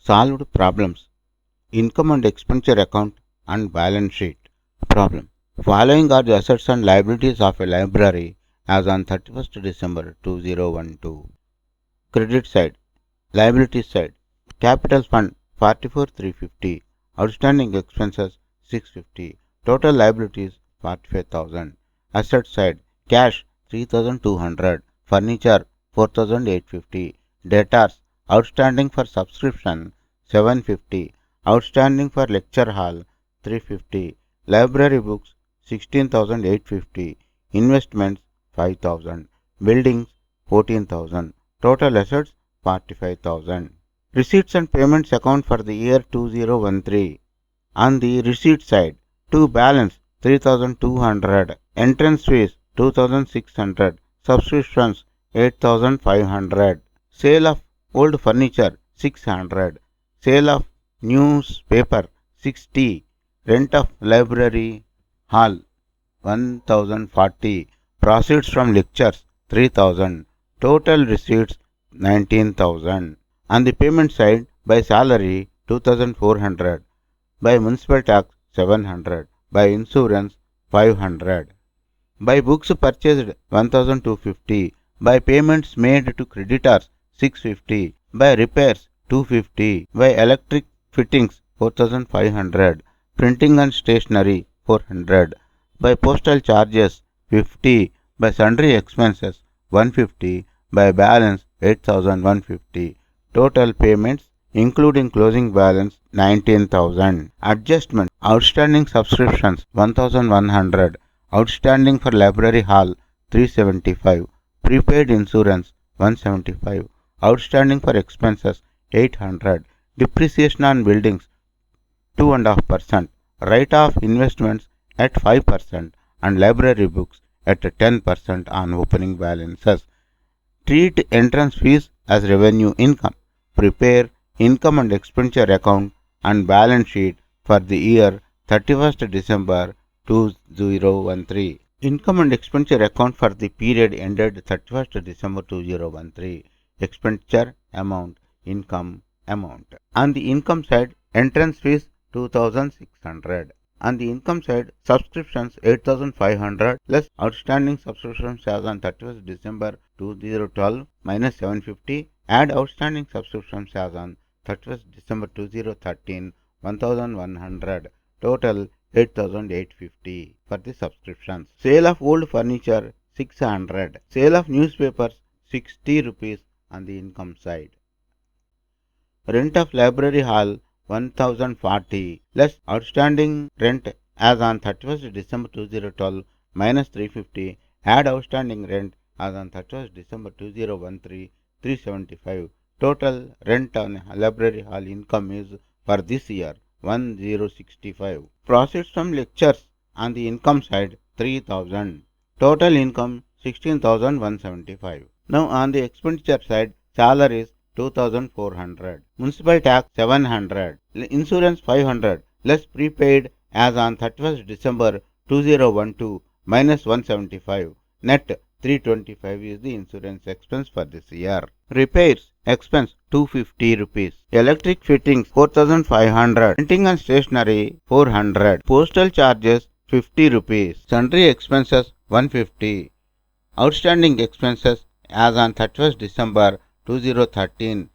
Solved problems. Income and expenditure account and balance sheet. Problem. Following are the assets and liabilities of a library as on 31st December 2012. Credit side. Liability side. Capital fund 44,350. Outstanding expenses 650. Total liabilities 45,000. Asset side. Cash 3,200. Furniture 4,850. Debtors outstanding for subscription 750. Outstanding for lecture hall 350. Library books 16,850. Investments 5,000. Buildings 14,000. Total assets 45,000. Receipts and payments account for the year 2013. On the receipt side, to balance 3,200. Entrance fees 2,600. Subscriptions 8,500. Sale of old furniture 600. Sale of newspaper 60. Rent of library hall 1,040. Proceeds from lectures 3,000. Total receipts 19,000. On the payment side, by salary 2,400. By municipal tax 700. By insurance 500. By books purchased 1,250. By payments made to creditors 650. By repairs 250. By electric fittings 4,500. Printing and stationery 400. By postal charges 50. By sundry expenses 150. By balance 8,150. Total payments including closing balance 19,000. Adjustment. Outstanding subscriptions 1,100. Outstanding for library hall 375. Prepaid insurance 175. Outstanding for expenses 800. Depreciation on buildings 2.5%. Write-off investments at 5% and library books at 10% on opening balances. Treat entrance fees as revenue income. Prepare income and expenditure account and balance sheet for the year 31st December 2013. Income and expenditure account for the period ended 31st December 2013. Expenditure amount, income amount. On the income side, entrance fees 2,600. On the income side, subscriptions 8,500 less outstanding subscriptions as on 31st December 2012 minus 750. Add outstanding subscriptions as on 31st December 2013 1,100. Total 8,850 for the subscriptions. Sale of old furniture 600. Sale of newspapers 60 rupees on the income side. Rent of library hall 1,040 less outstanding rent as on 31st December 2012 minus 350. Add outstanding rent as on 31st December 2013 375. Total rent on library hall income is for this year 1065. Proceeds from lectures on the income side 3,000. Total income 16,175. Now on the expenditure side, salaries 2,400. Municipal tax 700. Insurance 500 less prepaid as on 31st December 2012 minus 175. Net 325 is the insurance expense for this year. Repairs expense 250 rupees. Electric fittings 4,500. Printing and stationery 400. Postal charges 50 rupees. Sundry expenses 150. Outstanding expenses as on 31st December 2013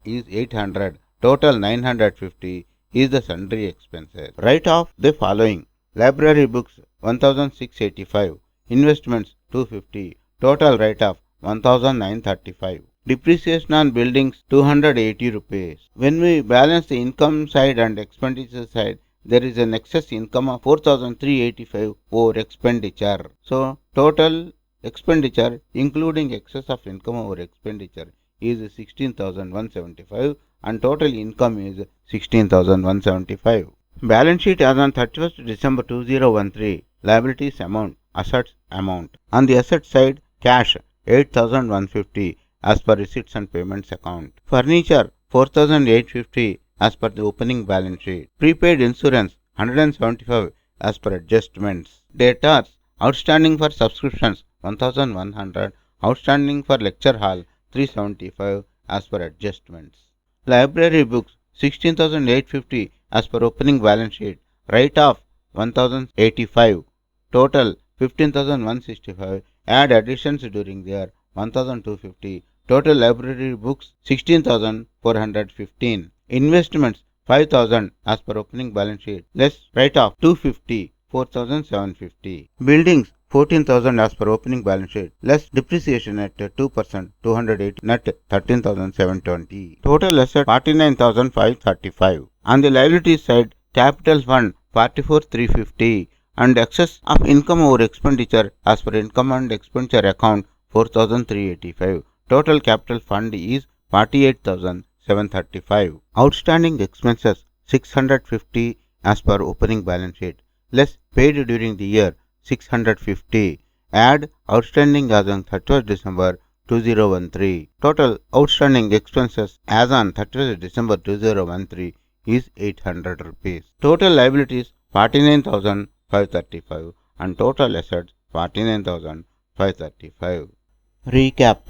is 800. Total 950 is the sundry expenses. Write off the following. Library books 1,685. Investments 250. Total write off 1,935. Depreciation on buildings 280 rupees. When we balance the income side and expenditure side, there is an excess income of 4,385 over expenditure. So total expenditure including excess of income over expenditure is 16,175 and total income is 16,175. Balance sheet as on 31st December 2013. Liabilities amount, assets amount. On the asset side, cash 8,150 as per receipts and payments account. Furniture 4,850 as per the opening balance sheet. Prepaid insurance 175 as per adjustments. Debtors outstanding for subscriptions 1,100. Outstanding for lecture hall 375 as per adjustments. Library books 16,850 as per opening balance sheet. Write-off 1,085. Total 15,165. Add additions during the year 1,250. Total library books 16,415. Investments 5,000 as per opening balance sheet. Less write-off 250. 4,750. Buildings 14,000 as per opening balance sheet. Less depreciation at 2%, 208, net 13,720. Total asset 49,535. On the liabilities side, capital fund 44,350 and excess of income over expenditure as per income and expenditure account 4,385. Total capital fund is 48,735. Outstanding expenses 650 as per opening balance sheet. Less paid during the year 650. Add outstanding as on 31st December 2013. Total outstanding expenses as on 31st December 2013 is 800 rupees. Total liabilities 49,535 and total assets 49,535. Recap.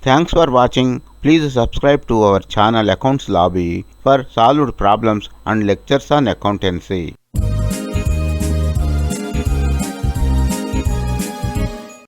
Thanks for watching. Please subscribe to our channel Accounts Lobby for solved problems and lectures on accountancy.